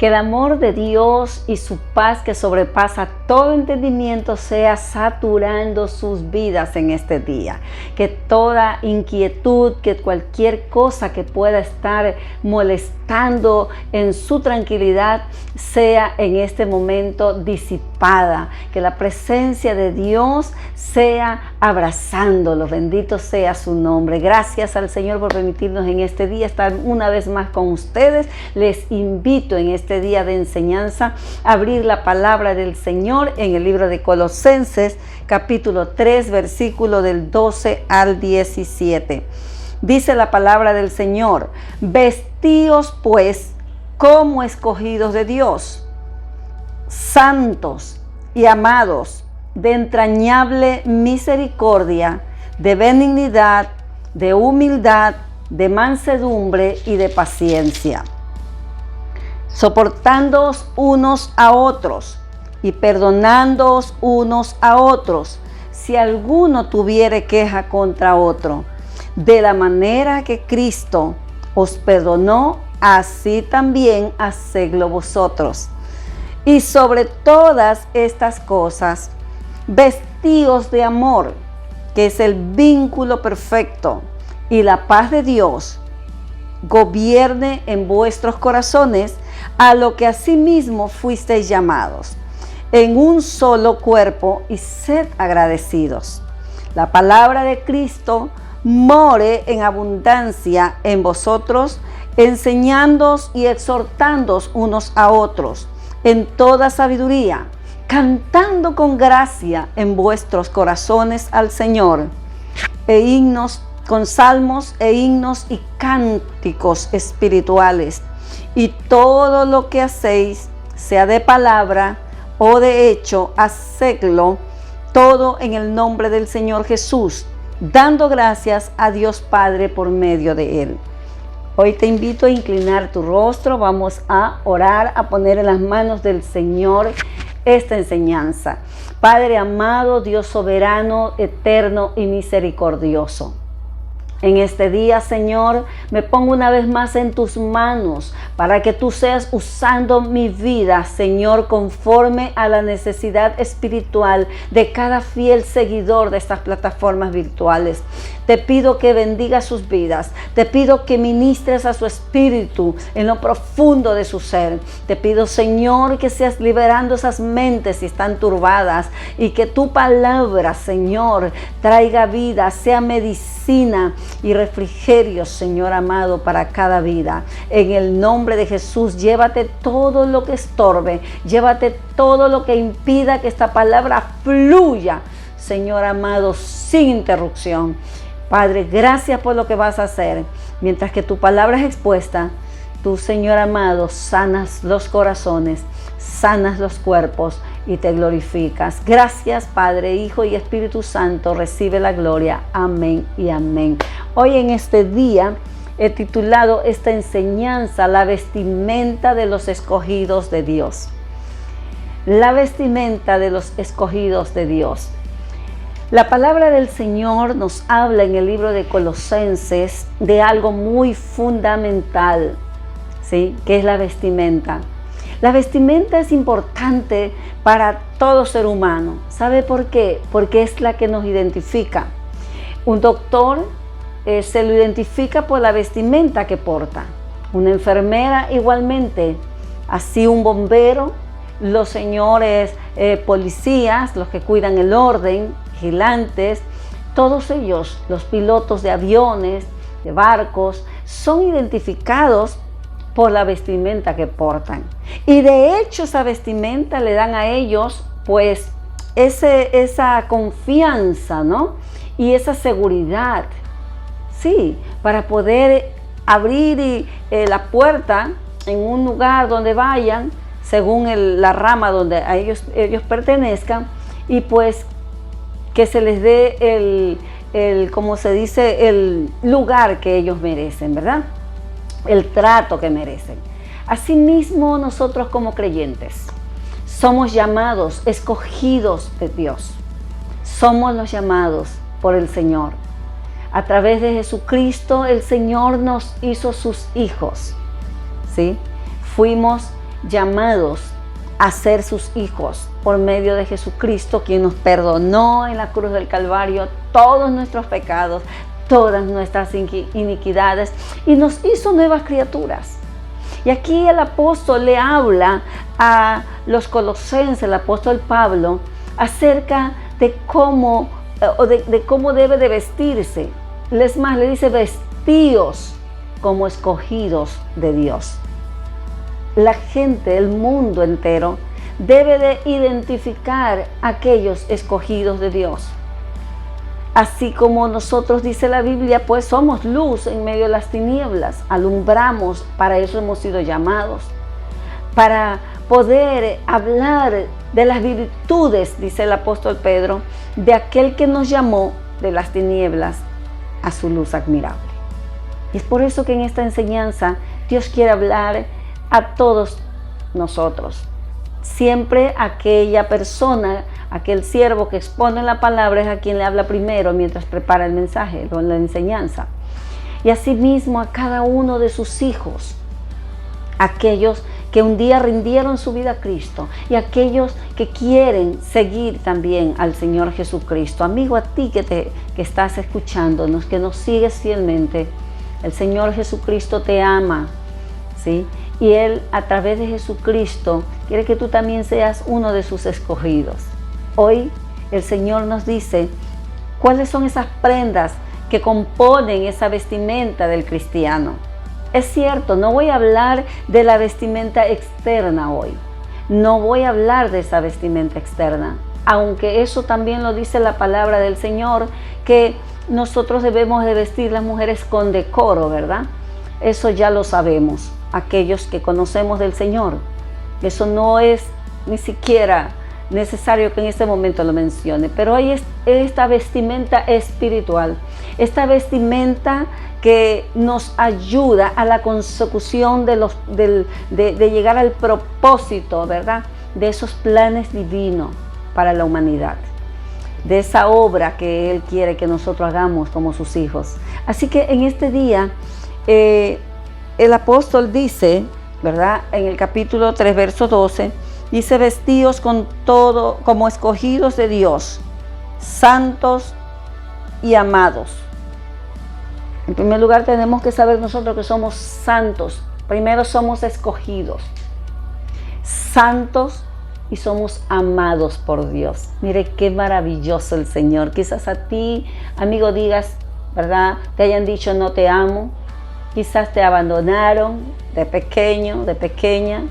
Que el amor de Dios y su paz que sobrepasa todo entendimiento sea saturando sus vidas en este día. Que toda inquietud, que cualquier cosa que pueda estar molestando en su tranquilidad sea en este momento disipada. Que la presencia de Dios sea abrazándolos. Bendito sea su nombre. Gracias al Señor por permitirnos en este día estar una vez más con ustedes. Les invito en este día de enseñanza a abrir la palabra del Señor en el libro de Colosenses, capítulo 3, versículo del 12 al 17. Dice la palabra del Señor: vestíos pues como escogidos de Dios, santos y amados, de entrañable misericordia, de benignidad, de humildad, de mansedumbre y de paciencia, soportándoos unos a otros y perdonándoos unos a otros, si alguno tuviere queja contra otro. De la manera que Cristo os perdonó, así también hacedlo vosotros. Y sobre todas estas cosas, vestíos de amor, que es el vínculo perfecto, y la paz de Dios gobierne en vuestros corazones, a lo que asimismo fuisteis llamados, en un solo cuerpo, y sed agradecidos. La palabra de Cristo more en abundancia en vosotros, enseñándoos y exhortándoos unos a otros en toda sabiduría, cantando con gracia en vuestros corazones al Señor, con salmos e himnos y cánticos espirituales. Y todo lo que hacéis, sea de palabra o de hecho, hacedlo todo en el nombre del Señor Jesús, dando gracias a Dios Padre por medio de Él. Hoy te invito a inclinar tu rostro. Vamos a orar, a poner en las manos del Señor esta enseñanza. Padre amado, Dios soberano, eterno y misericordioso, en este día, Señor, me pongo una vez más en tus manos para que tú seas usando mi vida, Señor, conforme a la necesidad espiritual de cada fiel seguidor de estas plataformas virtuales. Te pido que bendiga sus vidas. Te pido que ministres a su espíritu en lo profundo de su ser. Te pido, Señor, que seas liberando esas mentes si están turbadas, y que tu palabra, Señor, traiga vida, sea medicina y refrigerio, Señor amado, para cada vida. En el nombre de Jesús, llévate todo lo que estorbe, llévate todo lo que impida que esta palabra fluya, Señor amado, sin interrupción. Padre, gracias por lo que vas a hacer. Mientras que tu palabra es expuesta, tú, Señor amado, sanas los corazones, sanas los cuerpos y te glorificas. Gracias, Padre, Hijo y Espíritu Santo. Recibe la gloria. Amén y amén. Hoy en este día he titulado esta enseñanza: la vestimenta de los escogidos de Dios. La vestimenta de los escogidos de Dios. La palabra del Señor nos habla en el libro de Colosenses de algo muy fundamental, ¿sí? Que es la vestimenta. La vestimenta es importante para todo ser humano. ¿Sabe por qué? Porque es la que nos identifica. Un doctor se lo identifica por la vestimenta que porta. Una enfermera igualmente. Así un bombero, los señores policías, los que cuidan el orden, vigilantes, todos ellos, los pilotos de aviones, de barcos, son identificados por la vestimenta que portan. Y de hecho esa vestimenta le dan a ellos pues esa confianza, ¿no? Y esa seguridad, sí, para poder abrir la puerta en un lugar donde vayan, según la rama donde a ellos pertenezcan, y pues que se les dé como se dice, el lugar que ellos merecen, ¿verdad? El trato que merecen. Asimismo, nosotros como creyentes somos llamados, escogidos de Dios. Somos los llamados por el Señor. A través de Jesucristo, el Señor nos hizo sus hijos, ¿sí? Fuimos llamados a ser sus hijos por medio de Jesucristo, quien nos perdonó en la cruz del Calvario todos nuestros pecados, todas nuestras iniquidades y nos hizo nuevas criaturas. Y aquí el apóstol le habla a los colosenses, el apóstol Pablo, acerca de cómo debe de vestirse. Es más, le dice vestíos como escogidos de Dios. La gente, el mundo entero, debe de identificar a aquellos escogidos de Dios. Así como nosotros, dice la Biblia, pues somos luz en medio de las tinieblas, alumbramos, para eso hemos sido llamados, para poder hablar de las virtudes, dice el apóstol Pedro, de aquel que nos llamó de las tinieblas a su luz admirable. Y es por eso que en esta enseñanza Dios quiere hablar a todos nosotros. Siempre aquella persona, aquel siervo que expone la palabra es a quien le habla primero mientras prepara el mensaje, la enseñanza. Y asimismo a cada uno de sus hijos, aquellos que un día rindieron su vida a Cristo y aquellos que quieren seguir también al Señor Jesucristo. Amigo, a ti que estás escuchándonos, que nos sigues fielmente, el Señor Jesucristo te ama, ¿sí? Y Él, a través de Jesucristo, quiere que tú también seas uno de sus escogidos. Hoy el Señor nos dice cuáles son esas prendas que componen esa vestimenta del cristiano. Es cierto, no voy a hablar de la vestimenta externa hoy. No voy a hablar de esa vestimenta externa, aunque eso también lo dice la palabra del Señor, que nosotros debemos de vestir las mujeres con decoro, ¿verdad? Eso ya lo sabemos, aquellos que conocemos del Señor. Eso no es ni siquiera necesario que en este momento lo mencione, pero hay esta vestimenta espiritual, esta vestimenta que nos ayuda a la consecución de llegar al propósito, ¿verdad? De esos planes divinos para la humanidad, de esa obra que Él quiere que nosotros hagamos como sus hijos. Así que en este día, el apóstol dice, ¿verdad? En el capítulo 3, verso 12, dice: vestidos con todo, como escogidos de Dios, santos y amados. En primer lugar, tenemos que saber nosotros que somos santos. Primero somos escogidos, santos, y somos amados por Dios. Mire qué maravilloso el Señor. Quizás a ti, amigo, digas, ¿verdad? Te hayan dicho no te amo. Quizás te abandonaron de pequeño, de pequeña.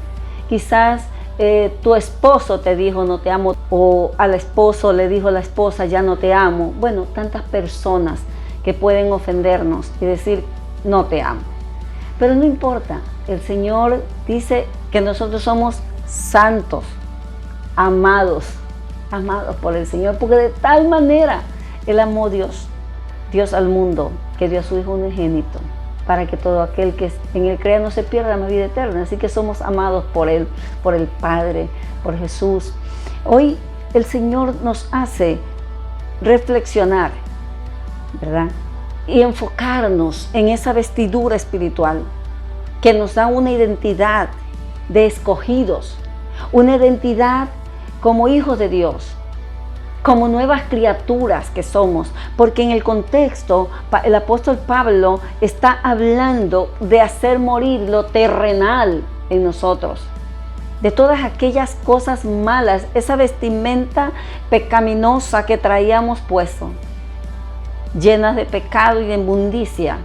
Quizás tu esposo te dijo no te amo, o al esposo le dijo la esposa ya no te amo. Bueno, tantas personas que pueden ofendernos y decir no te amo. Pero no importa, el Señor dice que nosotros somos santos, amados por el Señor, porque de tal manera Él amó Dios al mundo, que dio a su Hijo unigénito, para que todo aquel que en Él crea no se pierda la vida eterna. Así que somos amados por Él, por el Padre, por Jesús. Hoy el Señor nos hace reflexionar, ¿verdad? Y enfocarnos en esa vestidura espiritual que nos da una identidad de escogidos, una identidad como hijos de Dios, como nuevas criaturas que somos, porque en el contexto el apóstol Pablo está hablando de hacer morir lo terrenal en nosotros, de todas aquellas cosas malas, esa vestimenta pecaminosa que traíamos puesto, llenas de pecado y de inmundicia,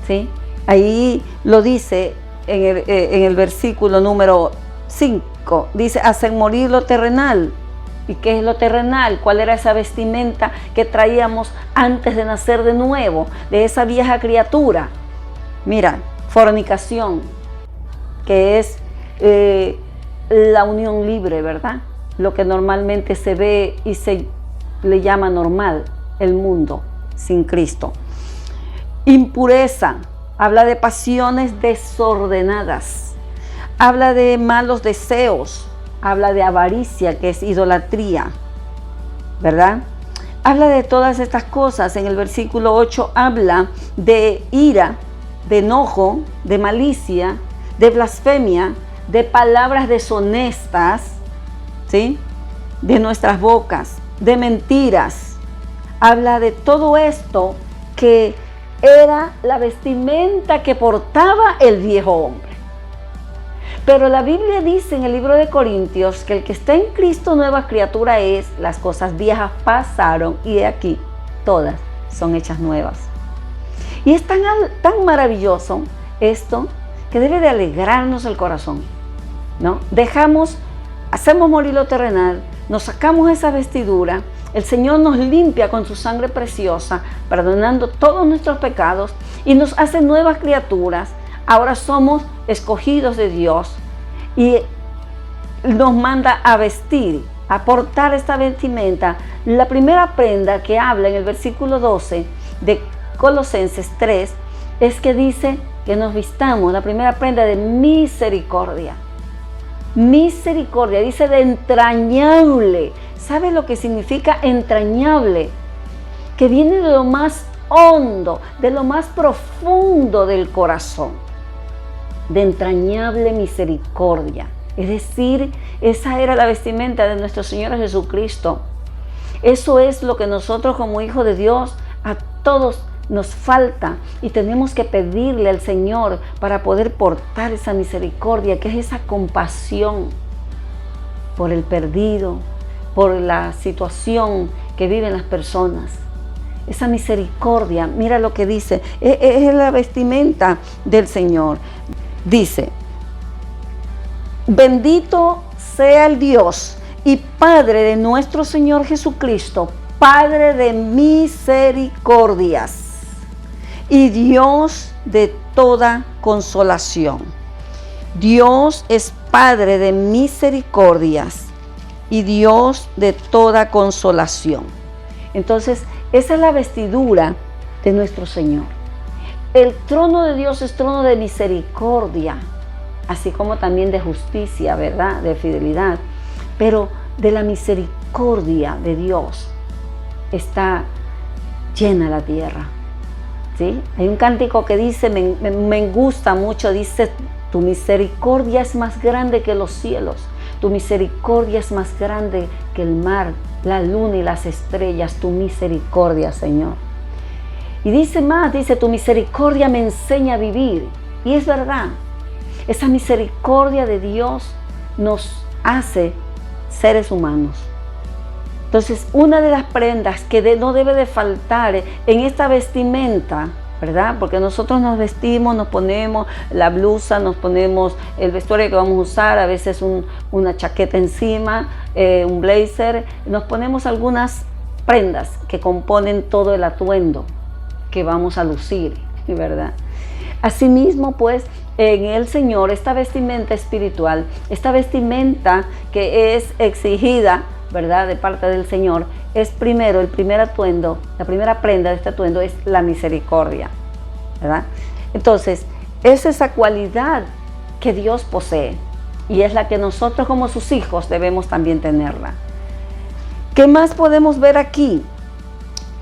¿sí? Ahí lo dice en el versículo número 5, dice hacer morir lo terrenal. ¿Y qué es lo terrenal? ¿Cuál era esa vestimenta que traíamos antes de nacer de nuevo, de esa vieja criatura? Mira, fornicación, que es la unión libre, ¿verdad? Lo que normalmente se ve y se le llama normal, el mundo sin Cristo. Impureza, habla de pasiones desordenadas, habla de malos deseos, habla de avaricia, que es idolatría, ¿verdad? Habla de todas estas cosas. En el versículo 8 habla de ira, de enojo, de malicia, de blasfemia, de palabras deshonestas, ¿sí? De nuestras bocas, de mentiras. Habla de todo esto que era la vestimenta que portaba el viejo hombre. Pero la Biblia dice en el libro de Corintios que el que está en Cristo nueva criatura es, las cosas viejas pasaron y de aquí todas son hechas nuevas. Y es tan maravilloso esto que debe de alegrarnos el corazón, ¿no? Hacemos morir lo terrenal, nos sacamos esa vestidura, el Señor nos limpia con su sangre preciosa, perdonando todos nuestros pecados y nos hace nuevas criaturas. Ahora somos escogidos de Dios y nos manda a vestir, a portar esta vestimenta. La primera prenda que habla en el versículo 12 de Colosenses 3 es que dice que nos vistamos, la primera prenda de misericordia. Misericordia, dice de entrañable. ¿Sabe lo que significa entrañable? Que viene de lo más hondo, de lo más profundo del corazón. De entrañable misericordia. Es decir, esa era la vestimenta de nuestro Señor Jesucristo. Eso es lo que nosotros como hijos de Dios a todos nos falta y tenemos que pedirle al Señor para poder portar esa misericordia, que es esa compasión por el perdido, por la situación que viven las personas. Esa misericordia, mira lo que dice, es la vestimenta del Señor. Dice, bendito sea el Dios y Padre de nuestro Señor Jesucristo, Padre de misericordias y Dios de toda consolación. Dios es Padre de misericordias y Dios de toda consolación. Entonces, esa es la vestidura de nuestro Señor. El trono de Dios es trono de misericordia, así como también de justicia, ¿verdad? De fidelidad. Pero de la misericordia de Dios está llena la tierra, ¿sí? Hay un cántico que dice, me gusta mucho, dice, tu misericordia es más grande que los cielos, tu misericordia es más grande que el mar, la luna y las estrellas, tu misericordia, Señor. Y dice más, dice, tu misericordia me enseña a vivir. Y es verdad, esa misericordia de Dios nos hace seres humanos. Entonces, una de las prendas que no debe de faltar en esta vestimenta, ¿verdad? Porque nosotros nos vestimos, nos ponemos la blusa, nos ponemos el vestuario que vamos a usar, a veces una chaqueta encima, un blazer, nos ponemos algunas prendas que componen todo el atuendo que vamos a lucir, ¿verdad? Asimismo, pues, en el Señor, esta vestimenta espiritual, esta vestimenta que es exigida, ¿verdad?, de parte del Señor, es primero, el primer atuendo, la primera prenda de este atuendo es la misericordia, ¿verdad? Entonces, es esa cualidad que Dios posee y es la que nosotros como sus hijos debemos también tenerla. ¿Qué más podemos ver aquí?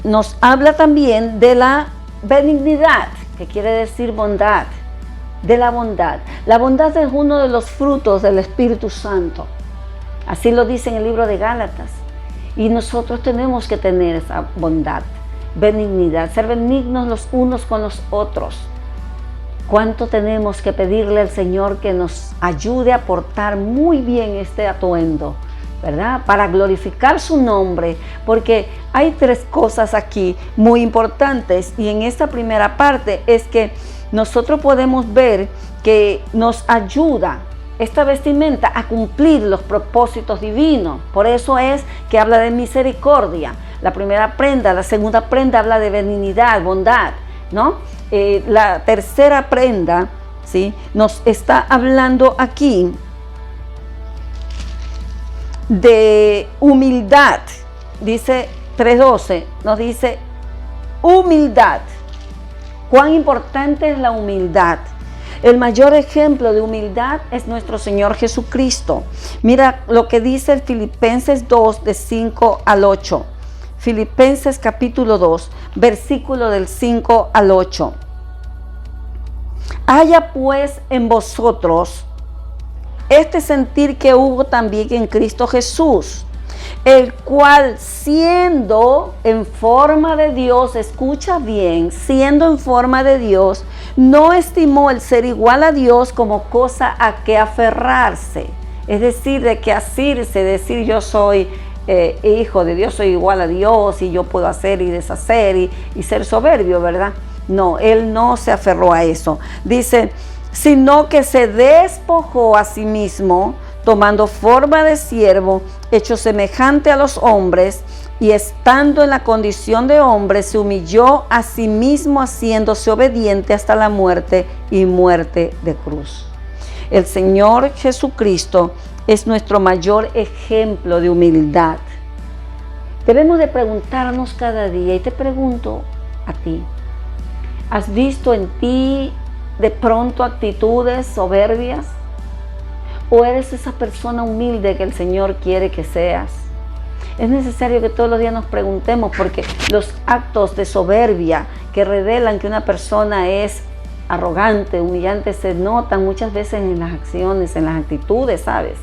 Nos habla también de la benignidad, que quiere decir bondad, de la bondad. La bondad es uno de los frutos del Espíritu Santo. Así lo dice en el libro de Gálatas. Y nosotros tenemos que tener esa bondad, benignidad, ser benignos los unos con los otros. ¿Cuánto tenemos que pedirle al Señor que nos ayude a portar muy bien este atuendo, ¿verdad? Para glorificar su nombre, porque hay tres cosas aquí muy importantes y en esta primera parte es que nosotros podemos ver que nos ayuda esta vestimenta a cumplir los propósitos divinos. Por eso es que habla de misericordia, la primera prenda. La segunda prenda habla de benignidad, bondad, ¿no? La tercera prenda, ¿sí?, nos está hablando aquí de humildad. Dice 3:12, nos dice humildad. ¿Cuán importante es la humildad? El mayor ejemplo de humildad es nuestro Señor Jesucristo. Mira lo que dice el Filipenses 2, de 5 al 8. Filipenses capítulo 2, versículo del 5 al 8. Haya pues en vosotros este sentir que hubo también en Cristo Jesús, el cual siendo en forma de Dios, escucha bien, siendo en forma de Dios, no estimó el ser igual a Dios como cosa a que aferrarse. Es decir, de que asirse, decir yo soy hijo de Dios, soy igual a Dios y yo puedo hacer y deshacer y ser soberbio, ¿verdad? No, él no se aferró a eso. Dice, sino que se despojó a sí mismo, tomando forma de siervo, hecho semejante a los hombres, y estando en la condición de hombre, se humilló a sí mismo, haciéndose obediente hasta la muerte y muerte de cruz. El Señor Jesucristo es nuestro mayor ejemplo de humildad. Debemos de preguntarnos cada día, y te pregunto a ti, ¿has visto en ti de pronto actitudes soberbias? ¿O eres esa persona humilde que el Señor quiere que seas? Es necesario que todos los días nos preguntemos, porque los actos de soberbia que revelan que una persona es arrogante, humillante, se notan muchas veces en las acciones, en las actitudes, ¿sabes?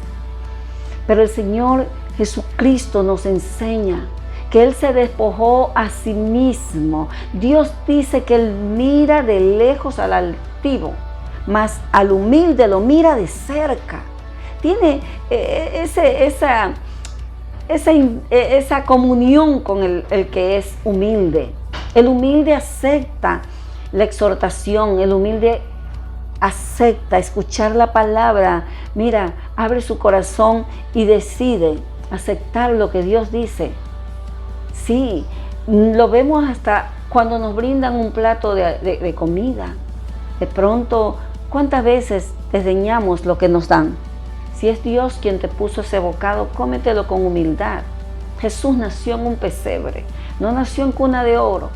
Pero el Señor Jesucristo nos enseña que Él se despojó a sí mismo. Dios dice que Él mira de lejos al altivo, mas al humilde lo mira de cerca. Tiene esa comunión con el que es humilde. El humilde acepta la exhortación, el humilde acepta escuchar la palabra. Mira, abre su corazón y decide aceptar lo que Dios dice. Sí, lo vemos hasta cuando nos brindan un plato de comida. De pronto, ¿cuántas veces desdeñamos lo que nos dan? Si es Dios quien te puso ese bocado, cómetelo con humildad. Jesús nació en un pesebre, no nació en cuna de oro.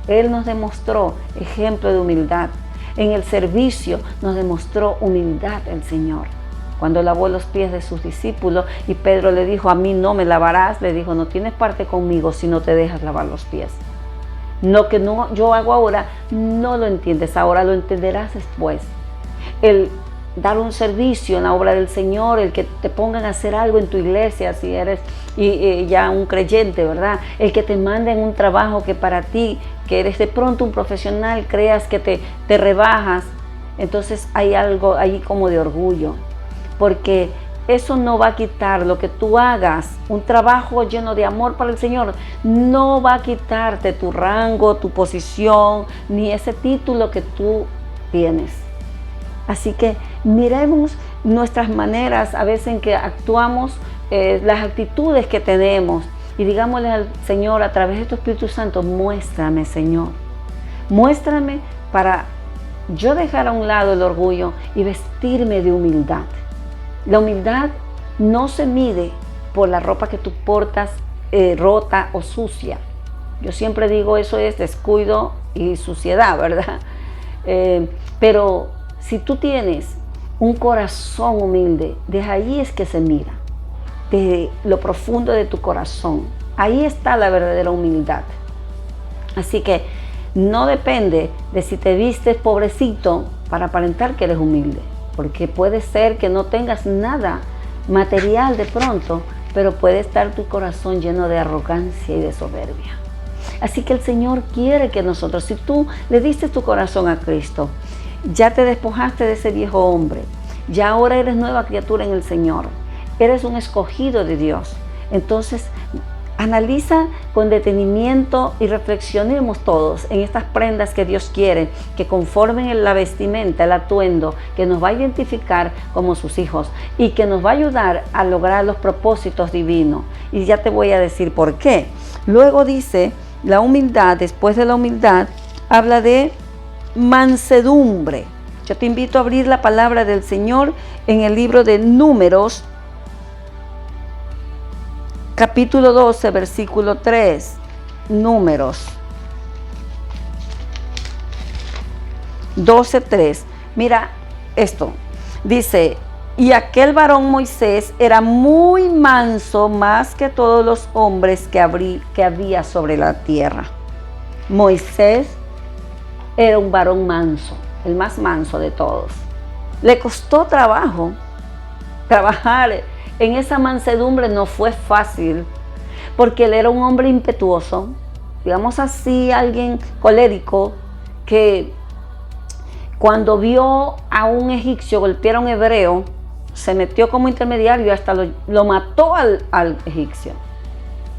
Él nos demostró ejemplo de humildad. En el servicio nos demostró humildad el Señor. Cuando lavó los pies de sus discípulos y Pedro le dijo, a mí no me lavarás, le dijo, no tienes parte conmigo si no te dejas lavar los pies. Lo que no yo hago ahora, no lo entiendes ahora, lo entenderás después. El dar un servicio en la obra del Señor, el que te pongan a hacer algo en tu iglesia, si eres ya un creyente, ¿verdad? El que te manden un trabajo que para ti, que eres de pronto un profesional, creas que te rebajas, entonces hay algo ahí como de orgullo, porque eso no va a quitar lo que tú hagas, un trabajo lleno de amor para el Señor, no va a quitarte tu rango, tu posición, ni ese título que tú tienes. Así que miremos nuestras maneras, a veces en que actuamos, las actitudes que tenemos, y digámosle al Señor a través de tu Espíritu Santo, muéstrame, Señor, muéstrame para yo dejar a un lado el orgullo y vestirme de humildad. La humildad no se mide por la ropa que tú portas rota o sucia. Yo siempre digo, eso es descuido y suciedad, ¿verdad? Pero si tú tienes un corazón humilde, desde ahí es que se mira, de lo profundo de tu corazón. Ahí está la verdadera humildad. Así que no depende de si te vistes pobrecito para aparentar que eres humilde, porque puede ser que no tengas nada material de pronto, pero puede estar tu corazón lleno de arrogancia y de soberbia. Así que el Señor quiere que nosotros, si tú le diste tu corazón a Cristo, ya te despojaste de ese viejo hombre, ya ahora eres nueva criatura en el Señor, eres un escogido de Dios. Entonces, analiza con detenimiento y reflexionemos todos en estas prendas que Dios quiere que conformen la vestimenta, el atuendo, que nos va a identificar como sus hijos y que nos va a ayudar a lograr los propósitos divinos. Y ya te voy a decir por qué. Luego dice, la humildad, después de la humildad, habla de mansedumbre. Yo te invito a abrir la palabra del Señor en el libro de Números, capítulo 12, versículo 3. Números 12:3. Mira esto. Dice, y aquel varón Moisés era muy manso más que todos los hombres que había sobre la tierra. Moisés era un varón manso, el más manso de todos. Le costó trabajo trabajar en esa mansedumbre no fue fácil, porque él era un hombre impetuoso, digamos así, alguien colérico, que cuando vio a un egipcio golpear a un hebreo, se metió como intermediario y hasta lo mató al egipcio.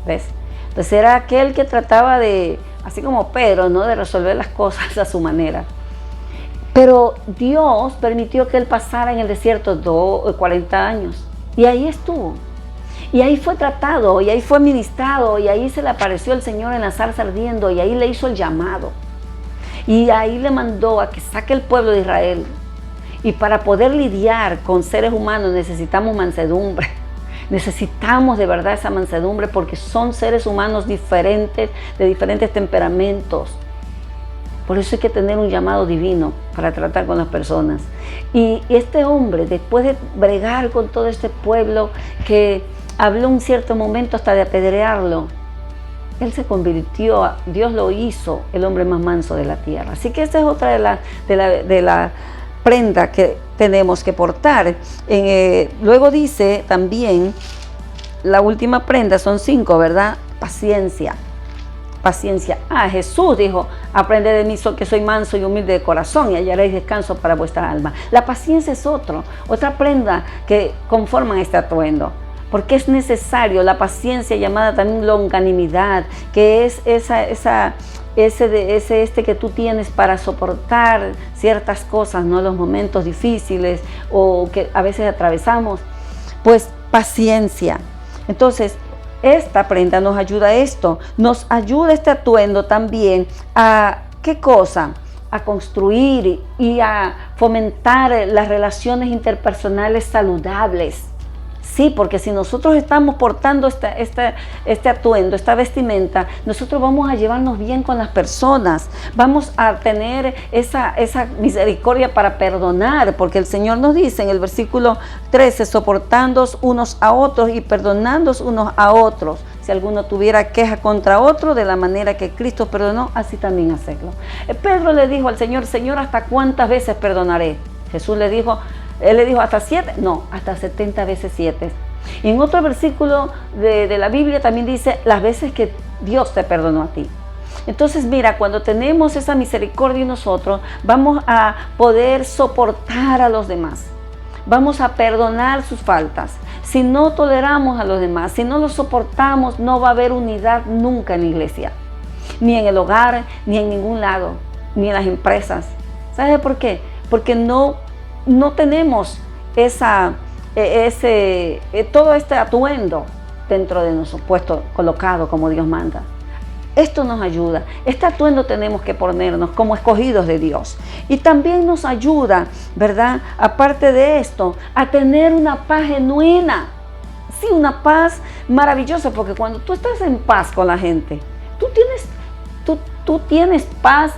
¿Ves? Entonces era aquel que trataba de, así como Pedro, ¿no?, de resolver las cosas a su manera. Pero Dios permitió que él pasara en el desierto 40 años. Y ahí estuvo. Y ahí fue tratado, y ahí fue ministrado, y ahí se le apareció el Señor en la zarza ardiendo, y ahí le hizo el llamado. Y ahí le mandó a que saque el pueblo de Israel. Y para poder lidiar con seres humanos necesitamos mansedumbre. Necesitamos de verdad esa mansedumbre, porque son seres humanos diferentes, de diferentes temperamentos. Por eso hay que tener un llamado divino para tratar con las personas. Y este hombre, después de bregar con todo este pueblo que habló un cierto momento hasta de apedrearlo, él se convirtió, Dios lo hizo el hombre más manso de la tierra. Así que esta es otra de la prenda que tenemos que portar. Luego dice también, la última prenda, son 5, ¿verdad? Paciencia. Paciencia. Jesús dijo: aprended de mí que soy manso y humilde de corazón, y hallaréis descanso para vuestra alma. La paciencia es otra prenda que conforman este atuendo, porque es necesario la paciencia, llamada también longanimidad, que es ese que tú tienes para soportar ciertas cosas, ¿no?, los momentos difíciles o que a veces atravesamos. Pues paciencia. Entonces, esta prenda nos ayuda a esto, nos ayuda este atuendo también a, ¿qué cosa? A construir y a fomentar las relaciones interpersonales saludables. Sí, porque si nosotros estamos portando este atuendo, esta vestimenta, nosotros vamos a llevarnos bien con las personas, vamos a tener esa misericordia para perdonar, porque el Señor nos dice en el versículo 13, soportándoos unos a otros y perdonándoos unos a otros. Si alguno tuviera queja contra otro, de la manera que Cristo perdonó, así también hacedlo. Pedro le dijo al Señor: Señor, ¿hasta cuántas veces perdonaré? Él le dijo: ¿hasta 7? No, hasta 70 veces 7. Y en otro versículo de la Biblia también dice las veces que Dios te perdonó a ti. Entonces, mira, cuando tenemos esa misericordia en nosotros, vamos a poder soportar a los demás. Vamos a perdonar sus faltas. Si no toleramos a los demás, si no los soportamos, no va a haber unidad nunca en la iglesia. Ni en el hogar, ni en ningún lado, ni en las empresas. ¿Sabes por qué? Porque no tenemos todo este atuendo dentro de nosotros, puesto, colocado como Dios manda. Esto nos ayuda. Este atuendo tenemos que ponernos como escogidos de Dios. Y también nos ayuda, ¿verdad?, aparte de esto, a tener una paz genuina. Sí, una paz maravillosa, porque cuando tú estás en paz con la gente, tú tienes paz,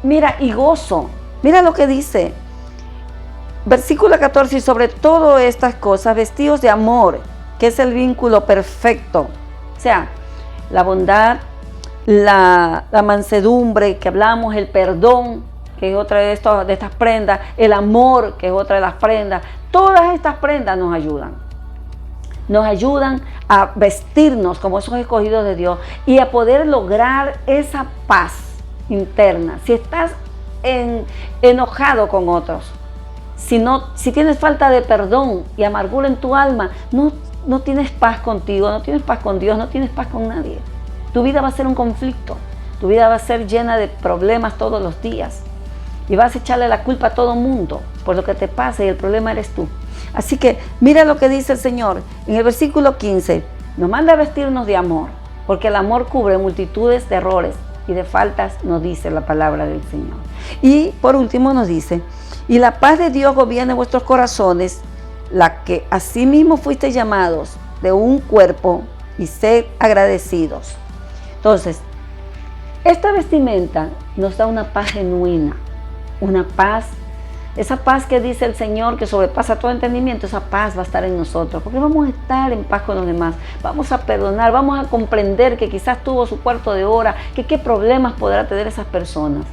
mira, y gozo. Mira lo que dice. Versículo 14, y sobre todas estas cosas, vestidos de amor, que es el vínculo perfecto. O sea, la bondad, la mansedumbre que hablamos, el perdón, que es otra de estas prendas, el amor, que es otra de las prendas. Todas estas prendas nos ayudan. Nos ayudan a vestirnos como esos escogidos de Dios y a poder lograr esa paz interna. Si estás enojado con otros, si tienes falta de perdón y amargura en tu alma, no tienes paz contigo, no tienes paz con Dios, no tienes paz con nadie. Tu vida va a ser un conflicto, tu vida va a ser llena de problemas todos los días y vas a echarle la culpa a todo el mundo por lo que te pasa, y el problema eres tú. Así que mira lo que dice el Señor en el versículo 15, nos manda a vestirnos de amor, porque el amor cubre multitudes de errores y de faltas, nos dice la palabra del Señor. Y por último nos dice: y la paz de Dios gobierne vuestros corazones, la que asimismo fuisteis llamados de un cuerpo, y sed agradecidos. Entonces, esta vestimenta nos da una paz genuina, una paz, esa paz que dice el Señor que sobrepasa todo entendimiento. Esa paz va a estar en nosotros, porque vamos a estar en paz con los demás, vamos a perdonar, vamos a comprender que quizás tuvo su cuarto de hora, que qué problemas podrá tener esas personas.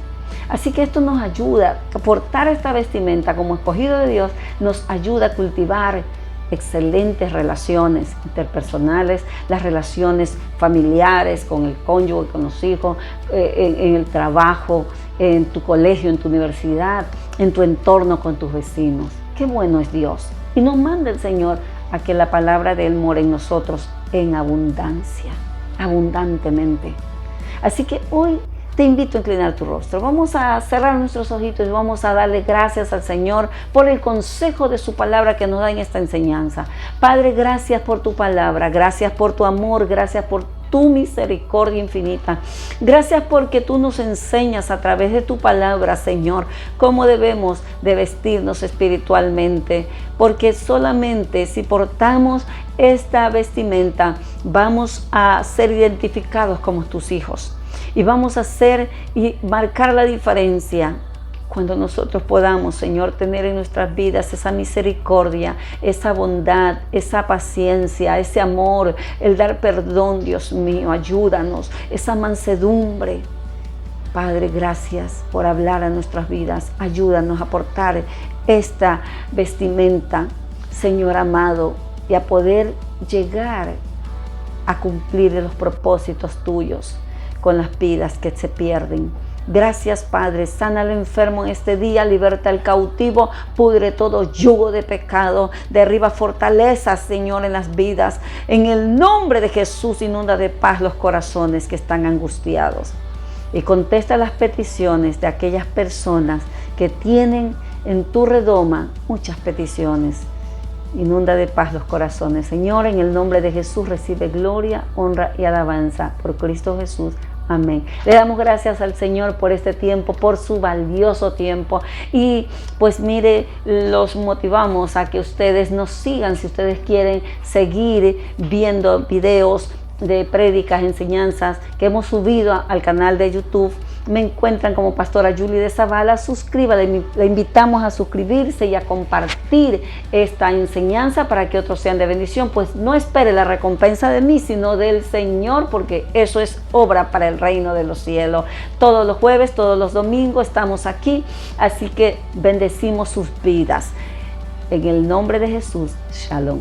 Así que esto nos ayuda, a portar esta vestimenta como escogido de Dios, nos ayuda a cultivar excelentes relaciones interpersonales, las relaciones familiares con el cónyuge, con los hijos, en el trabajo, en tu colegio, en tu universidad, en tu entorno con tus vecinos. Qué bueno es Dios. Y nos manda el Señor a que la palabra de Él more en nosotros en abundancia, abundantemente. Así que hoy te invito a inclinar tu rostro. Vamos a cerrar nuestros ojitos y vamos a darle gracias al Señor por el consejo de su palabra que nos da en esta enseñanza. Padre, gracias por tu palabra, gracias por tu amor, gracias por tu misericordia infinita. Gracias porque tú nos enseñas a través de tu palabra, Señor, cómo debemos de vestirnos espiritualmente, porque solamente si portamos esta vestimenta vamos a ser identificados como tus hijos y vamos a hacer y marcar la diferencia. Cuando nosotros podamos, Señor, tener en nuestras vidas esa misericordia, esa bondad, esa paciencia, ese amor, el dar perdón, Dios mío, ayúdanos, esa mansedumbre. Padre, gracias por hablar a nuestras vidas. Ayúdanos a portar esta vestimenta, Señor amado, y a poder llegar a cumplir los propósitos tuyos con las vidas que se pierden. Gracias, Padre. Sana al enfermo en este día, liberta al cautivo, pudre todo yugo de pecado, derriba fortalezas, Señor, en las vidas. En el nombre de Jesús, inunda de paz los corazones que están angustiados. Y contesta las peticiones de aquellas personas que tienen en tu redoma muchas peticiones. Inunda de paz los corazones. Señor, en el nombre de Jesús, recibe gloria, honra y alabanza por Cristo Jesús. Amén. Le damos gracias al Señor por este tiempo, por su valioso tiempo. Y pues mire, los motivamos a que ustedes nos sigan si ustedes quieren seguir viendo videos de prédicas, enseñanzas que hemos subido al canal de YouTube. Me encuentran como Pastora Julie de Zavala. Suscríbale, le invitamos a suscribirse y a compartir esta enseñanza para que otros sean de bendición. Pues no espere la recompensa de mí, sino del Señor, porque eso es obra para el reino de los cielos. Todos los jueves, todos los domingos estamos aquí, así que bendecimos sus vidas. En el nombre de Jesús, Shalom.